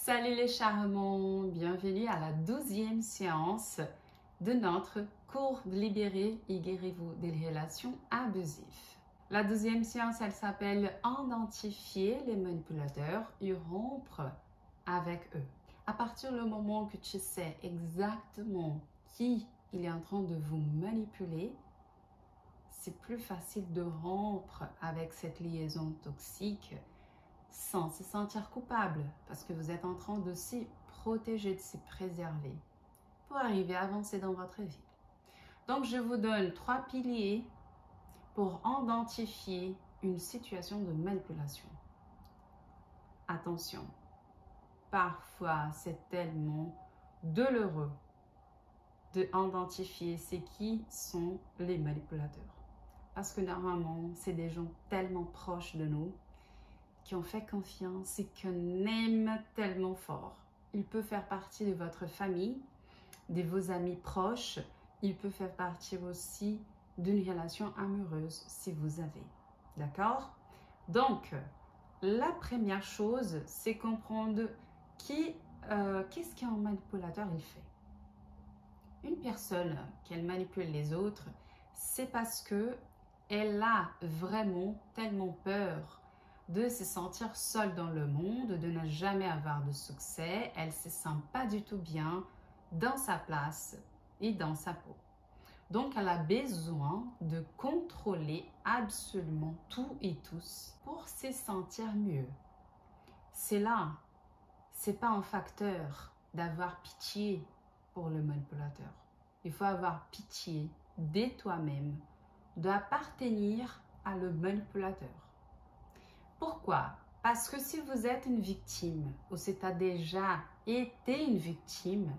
Salut les charmants, bienvenue à la 12e séance de notre cours Libérez et guérissez-vous des relations abusives. La 12e séance, elle s'appelle Identifier les manipulateurs et rompre avec eux. À partir du moment que tu sais exactement qui il est en train de vous manipuler, c'est plus facile de rompre avec cette liaison toxique sans se sentir coupable parce que vous êtes en train de s'y protéger, de s'y préserver pour arriver à avancer dans votre vie. Donc, je vous donne 3 piliers pour identifier une situation de manipulation. Attention, parfois c'est tellement douloureux d'identifier c'est qui sont les manipulateurs. Parce que normalement, c'est des gens tellement proches de nous qui ont fait confiance et qu'on aime tellement fort. Il peut faire partie de votre famille, de vos amis proches. Il peut faire partie aussi d'une relation amoureuse si vous avez. D'accord? Donc, la première chose, c'est comprendre qu'est-ce qu'un manipulateur il fait. Une personne qui manipule les autres, c'est parce que elle a vraiment tellement peur de se sentir seule dans le monde, de ne jamais avoir de succès. Elle ne se sent pas du tout bien dans sa place et dans sa peau. Donc, elle a besoin de contrôler absolument tout et tous pour se sentir mieux. C'est là, ce n'est pas un facteur d'avoir pitié pour le manipulateur. Il faut avoir pitié de toi-même, d'appartenir à le manipulateur. Pourquoi? Parce que si vous êtes une victime ou si tu as déjà été une victime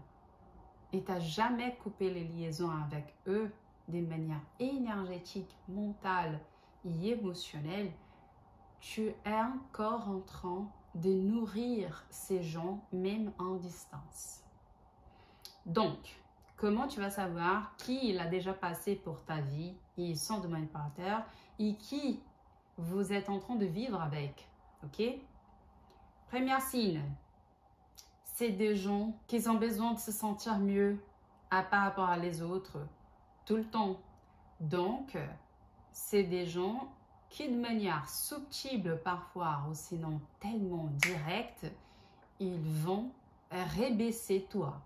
et tu n'as jamais coupé les liaisons avec eux de manière énergétique, mentale et émotionnelle, tu es encore en train de nourrir ces gens même en distance. Donc, comment tu vas savoir qui il a déjà passé pour ta vie et ils sont de manipulateurs et qui vous êtes en train de vivre avec, ok? Premier signe, c'est des gens qui ont besoin de se sentir mieux par rapport à les autres tout le temps. Donc, c'est des gens qui de manière subtile parfois ou sinon tellement directe, ils vont rabaisser toi.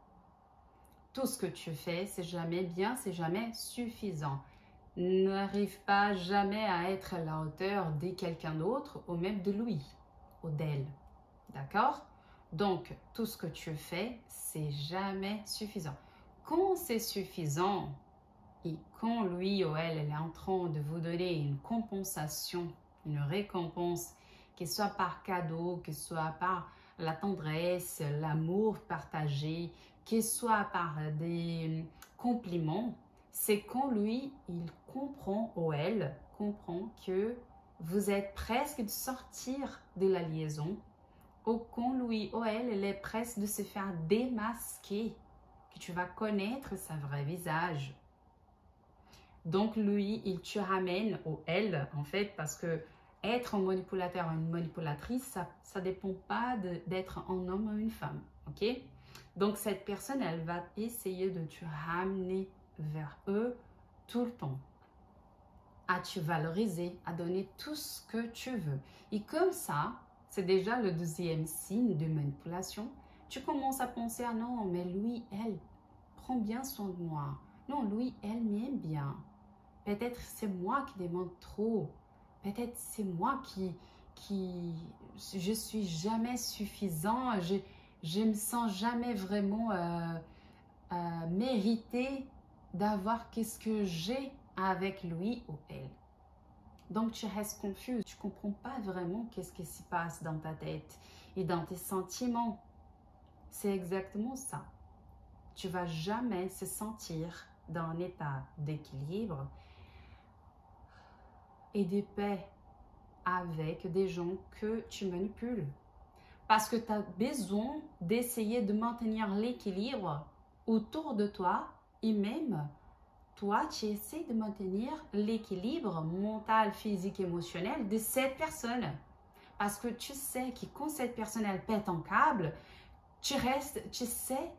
Tout ce que tu fais, c'est jamais bien, c'est jamais suffisant. N'arrive pas jamais à être à la hauteur de quelqu'un d'autre ou même de lui ou d'elle. D'accord? Donc, tout ce que tu fais, c'est jamais suffisant. Quand c'est suffisant et quand lui ou elle est en train de vous donner une compensation, une récompense, que ce soit par cadeau, que ce soit par la tendresse, l'amour partagé, que ce soit par des compliments, c'est quand lui, il comprend ou elle comprend que vous êtes presque de sortir de la liaison ou quand lui ou elle est presque de se faire démasquer, que tu vas connaître sa vrai visage. Donc lui, il te ramène, ou elle en fait, parce que être un manipulateur ou une manipulatrice, ça ne dépend pas d'être un homme ou une femme, ok? Donc cette personne, elle va essayer de te ramener vers eux tout le temps, à te valoriser, à donner tout ce que tu veux. Et comme ça, c'est déjà le deuxième signe de manipulation. Tu commences à penser, ah non, mais lui, elle prend bien soin de moi. Non, lui, elle m'aime bien. Peut-être c'est moi qui demande trop. Peut-être c'est moi je suis jamais suffisant. Je me sens jamais vraiment mérité d'avoir qu'est-ce que j'ai avec lui ou elle. Donc, tu restes confus, tu ne comprends pas vraiment qu'est-ce qui se passe dans ta tête et dans tes sentiments. C'est exactement ça. Tu ne vas jamais se sentir dans un état d'équilibre et de paix avec des gens que tu manipules. Parce que tu as besoin d'essayer de maintenir l'équilibre autour de toi et même toi, tu essaies de maintenir l'équilibre mental, physique, émotionnel de cette personne. Parce que tu sais que quand cette personne, elle pète un câble, Tu sais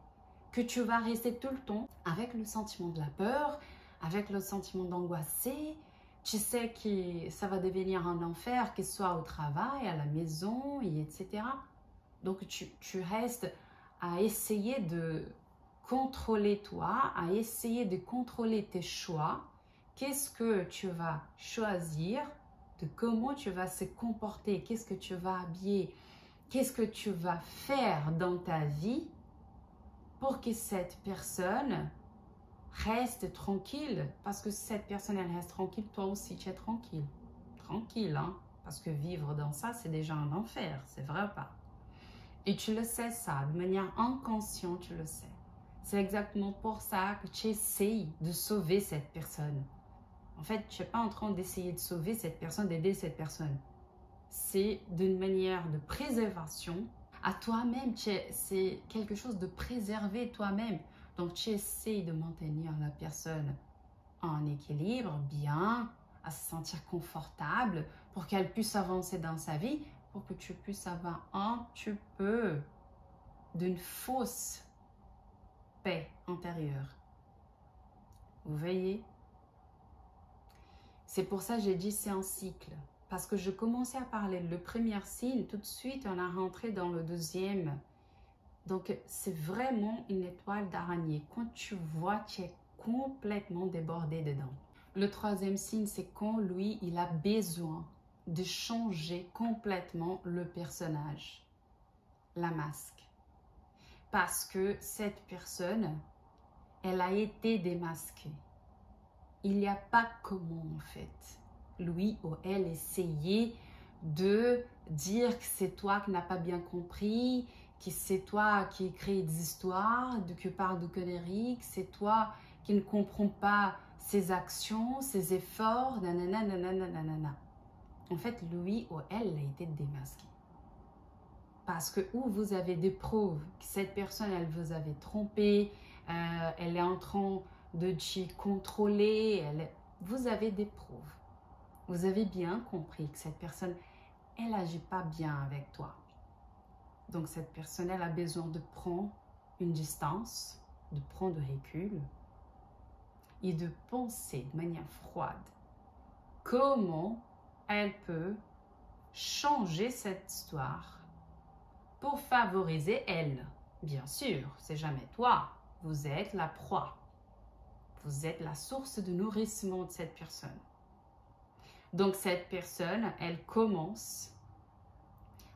que tu vas rester tout le temps avec le sentiment de la peur, avec le sentiment d'angoisser. Tu sais que ça va devenir un enfer, que ce soit au travail, à la maison, etc. Donc, tu restes à essayer de contrôler toi, à essayer de contrôler tes choix. Qu'est-ce que tu vas choisir, de comment tu vas se comporter, qu'est-ce que tu vas habiller, qu'est-ce que tu vas faire dans ta vie pour que cette personne reste tranquille. Parce que si cette personne, elle reste tranquille, toi aussi, tu es tranquille. Tranquille, hein? Parce que vivre dans ça, c'est déjà un enfer, c'est vrai ou pas? Et tu le sais ça, de manière inconsciente, tu le sais. C'est exactement pour ça que tu essayes de sauver cette personne. En fait, tu n'es pas en train d'essayer de sauver cette personne, d'aider cette personne. C'est d'une manière de préservation à toi-même. C'est quelque chose de préserver toi-même. Donc, tu essayes de maintenir la personne en équilibre, bien, à se sentir confortable, pour qu'elle puisse avancer dans sa vie, pour que tu puisses avoir un petit peu d'une fausse paix intérieure. Vous voyez? C'est pour ça que j'ai dit c'est un cycle. Parce que je commençais à parler le premier signe, tout de suite on a rentré dans le deuxième. Donc c'est vraiment une étoile d'araignée. Quand tu vois, tu es complètement débordé dedans. Le troisième signe, c'est quand lui, il a besoin de changer complètement le personnage, la masque. Parce que cette personne, elle a été démasquée. Il n'y a pas comment en fait. Lui ou elle essayait de dire que c'est toi qui n'as pas bien compris, que c'est toi qui crée des histoires, que parle de conneries, que c'est toi qui ne comprends pas ses actions, ses efforts, nanana, nanana, nanana. En fait, lui ou elle a été démasqué. Parce que où vous avez des preuves que cette personne, elle vous avait trompé, elle est en train de te contrôler, vous avez des preuves. Vous avez bien compris que cette personne, elle n'agit pas bien avec toi. Donc cette personne, elle a besoin de prendre une distance, de prendre du recul et de penser de manière froide comment elle peut changer cette histoire pour favoriser elle. Bien sûr, c'est jamais toi. Vous êtes la proie. Vous êtes la source de nourrissement de cette personne. Donc cette personne, elle commence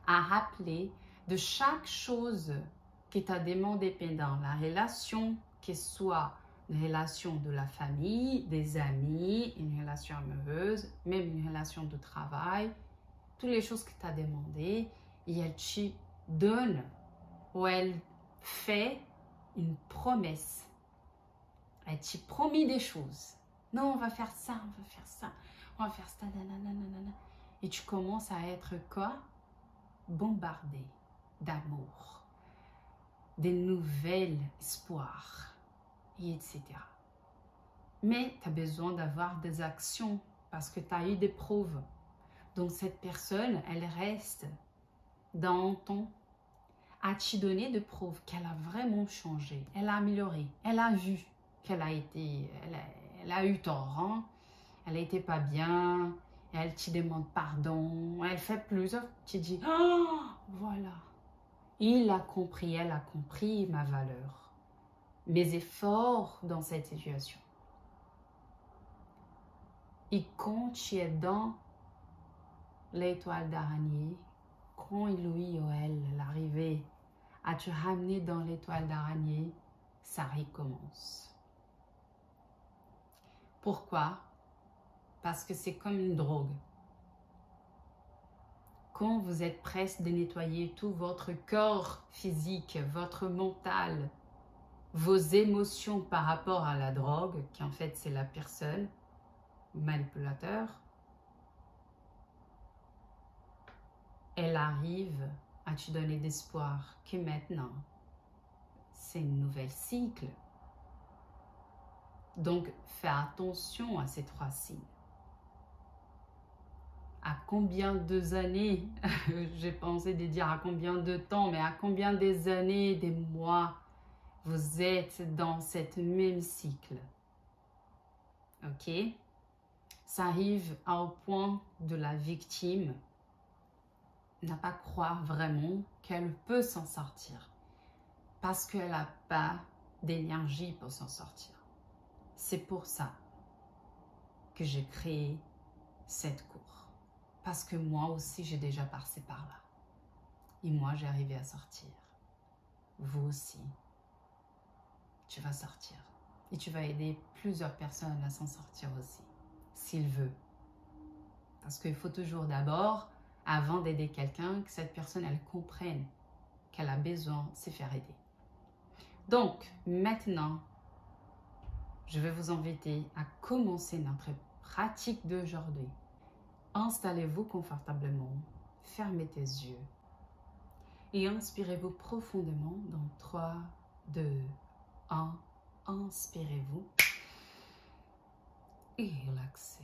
à rappeler de chaque chose qui t'a demandé pendant la relation, que ce soit une relation de la famille, des amis, une relation amoureuse, même une relation de travail, toutes les choses que tu as demandées, et elle te donne ou elle fait une promesse. Elle t'a promis des choses. Non, on va faire ça, on va faire ça, on va faire ça, nanana. Et tu commences à être quoi? Bombardé d'amour, des nouvelles espoirs, et etc. Mais tu as besoin d'avoir des actions parce que tu as eu des preuves. Donc cette personne, elle reste dans ton à te donner des preuves qu'elle a vraiment changé, elle a amélioré, elle a vu qu'elle a été, elle a eu tort, hein? Elle n'était pas bien, elle te demande pardon, elle fait plusieurs, tu dis, oh, voilà, il a compris, elle a compris ma valeur, mes efforts dans cette situation. Et quand tu es dans l'étoile d'araignée, quand lui ou elle l'arrivée à te ramener dans l'étoile d'araignée, ça recommence. Pourquoi? Parce que c'est comme une drogue. Quand vous êtes presse de nettoyer tout votre corps physique, votre mental, vos émotions par rapport à la drogue, qui en fait c'est la personne, manipulateur, elle arrive à te donner d'espoir que maintenant, c'est une nouvelle cycle. Donc, fais attention à ces trois signes. à combien de années, j'ai pensé de dire à combien de temps, mais à combien des années, des mois, vous êtes dans cette même cycle. Ok? Ça arrive au point de la victime n'a pas croire vraiment qu'elle peut s'en sortir parce qu'elle n'a pas d'énergie pour s'en sortir. C'est pour ça que j'ai créé cette cour. Parce que moi aussi, j'ai déjà passé par là. Et moi, j'ai arrivé à sortir. Vous aussi, tu vas sortir. Et tu vas aider plusieurs personnes à s'en sortir aussi, s'il veut. Parce qu'il faut toujours d'abord, avant d'aider quelqu'un, que cette personne, elle comprenne qu'elle a besoin de se faire aider. Donc, maintenant, je vais vous inviter à commencer notre pratique d'aujourd'hui. Installez-vous confortablement, fermez tes yeux et inspirez-vous profondément dans 3, 2, 1. Inspirez-vous et relaxez.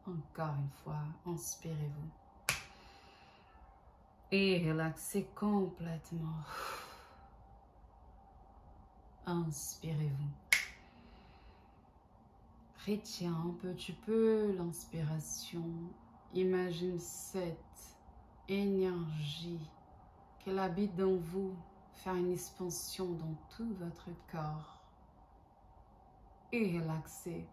Encore une fois, inspirez-vous et relaxez complètement. Inspirez-vous. Retiens un petit peu l'inspiration. Imagine cette énergie qu'elle habite dans vous, faire une expansion dans tout votre corps. Et relaxez.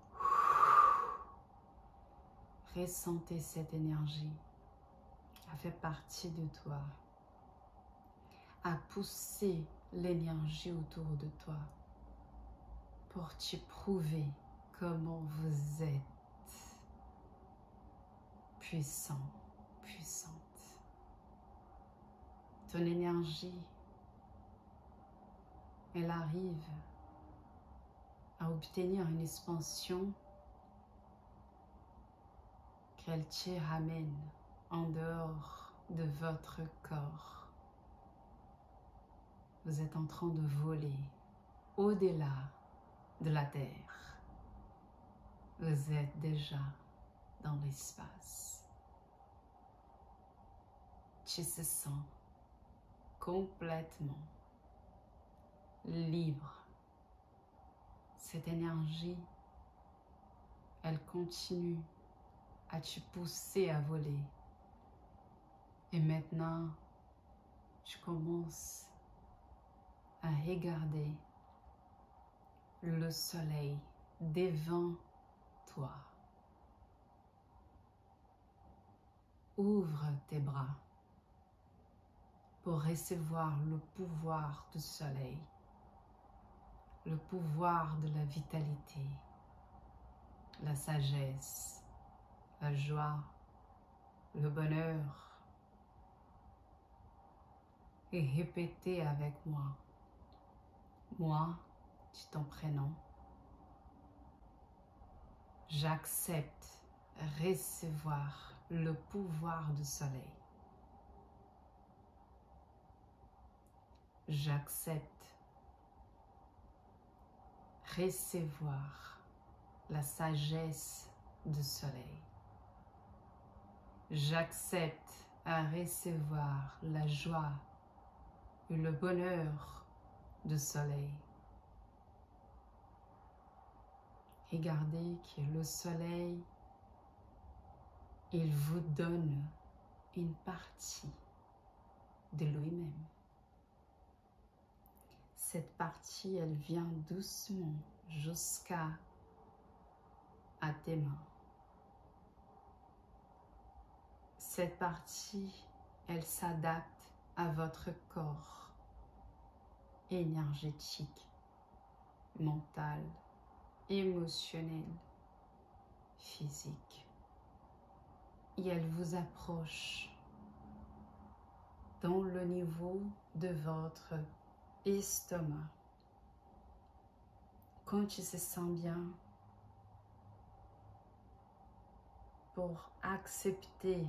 Ressentez cette énergie. Elle fait partie de toi. À pousser l'énergie autour de toi pour te prouver comment vous êtes puissant, puissante. Ton énergie, elle arrive à obtenir une expansion qu'elle te ramène en dehors de votre corps. Vous êtes en train de voler au-delà de la Terre. Vous êtes déjà dans l'espace. Tu te sens complètement libre. Cette énergie, elle continue à te pousser à voler. Et maintenant, tu commences à regarder le soleil devant toi. Ouvre tes bras pour recevoir le pouvoir du soleil, le pouvoir de la vitalité, la sagesse, la joie, le bonheur. Et répétez avec moi. Moi, c'est ton prénom. J'accepte recevoir le pouvoir du soleil. J'accepte recevoir la sagesse du soleil. J'accepte à recevoir la joie et le bonheur du soleil. Regardez que le soleil, il vous donne une partie de lui-même. Cette partie, elle vient doucement jusqu'à tes mains. Cette partie, elle s'adapte à votre corps énergétique, mental, émotionnel, physique. Et elle vous approche dans le niveau de votre estomac. Quand tu te sens bien, pour accepter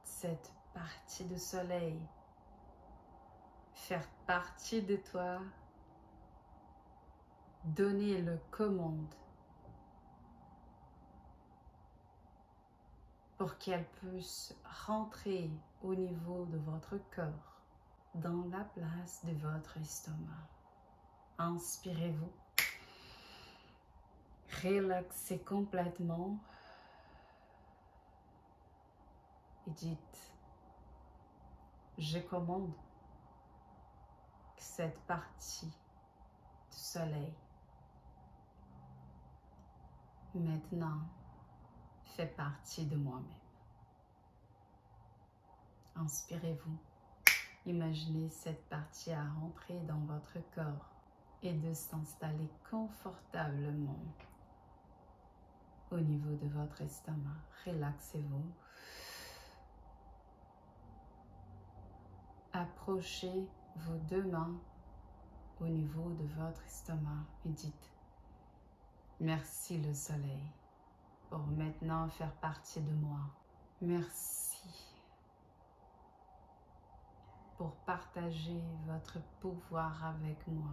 cette partie du soleil, faire partie de toi, donner le commande pour qu'elle puisse rentrer au niveau de votre cœur, dans la place de votre estomac. Inspirez-vous. Relaxez complètement. Et dites, je commande que cette partie du soleil maintenant fait partie de moi-même. Inspirez-vous. Imaginez cette partie à rentrer dans votre corps et de s'installer confortablement au niveau de votre estomac. Relaxez-vous. Approchez vos deux mains au niveau de votre estomac et dites merci le soleil pour maintenant faire partie de moi. Merci pour partager votre pouvoir avec moi.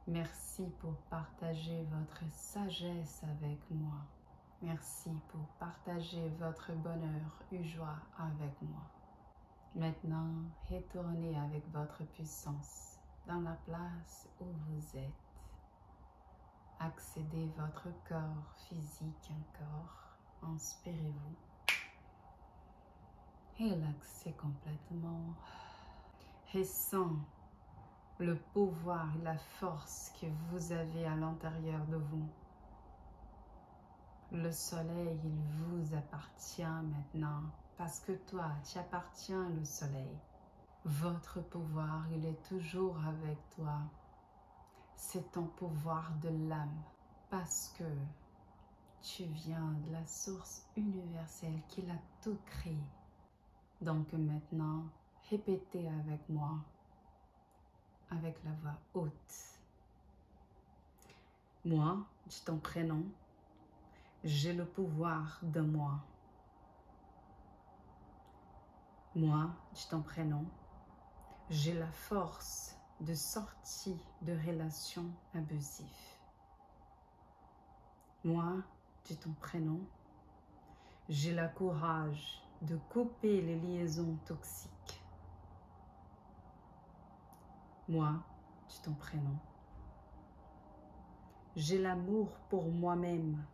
Merci pour partager votre sagesse avec moi. Merci pour partager votre bonheur et joie avec moi. Maintenant, retournez avec votre puissance dans la place où vous êtes. Accédez votre corps physique encore. Inspirez-vous. Relaxez complètement. Ressentez le pouvoir et la force que vous avez à l'intérieur de vous. Le soleil, il vous appartient maintenant. Parce que toi, tu appartiens le soleil. Votre pouvoir, il est toujours avec toi. C'est ton pouvoir de l'âme. Parce que tu viens de la source universelle qui a tout créé. Donc maintenant, répétez avec moi, avec la voix haute. Moi, dis ton prénom, j'ai le pouvoir de moi. Moi, dis ton prénom, j'ai la force de sortir de relations abusives. Moi, dis ton prénom, j'ai le courage de couper les liaisons toxiques. Moi, dis ton prénom, j'ai l'amour pour moi-même.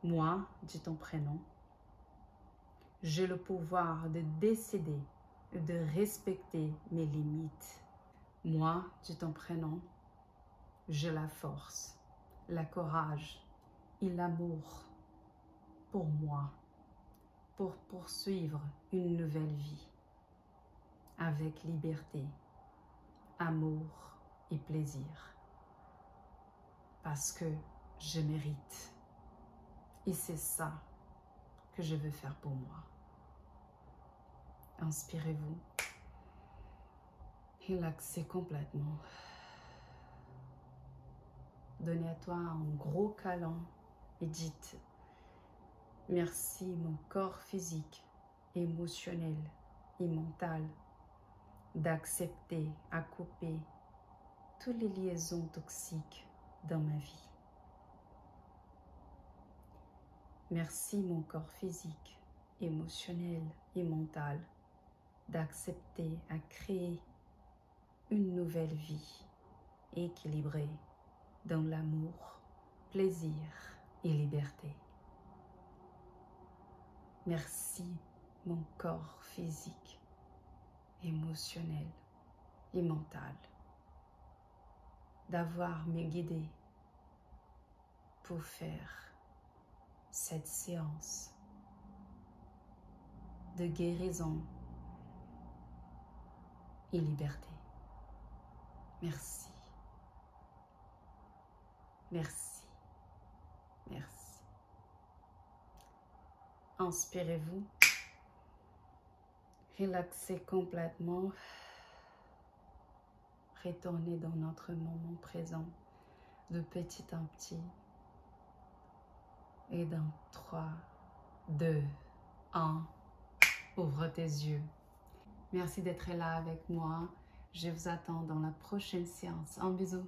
Moi, dis ton prénom, j'ai le pouvoir de décider et de respecter mes limites. Moi, dis ton prénom, j'ai la force, le courage et l'amour pour moi, pour poursuivre une nouvelle vie avec liberté, amour et plaisir. Parce que je mérite. Et c'est ça que je veux faire pour moi. Inspirez-vous. Relaxez complètement. Donnez à toi un gros câlin et dites merci mon corps physique, émotionnel et mental d'accepter à couper toutes les liaisons toxiques dans ma vie. Merci mon corps physique, émotionnel et mental d'accepter à créer une nouvelle vie équilibrée dans l'amour, plaisir et liberté. Merci mon corps physique, émotionnel et mental d'avoir me guidé pour faire cette séance de guérison et liberté. Merci. Merci. Merci. Inspirez-vous. Relaxez complètement. Retournez dans notre moment présent de petit en petit. Et dans 3, 2, 1, ouvre tes yeux. Merci d'être là avec moi. Je vous attends dans la prochaine séance. Un bisou.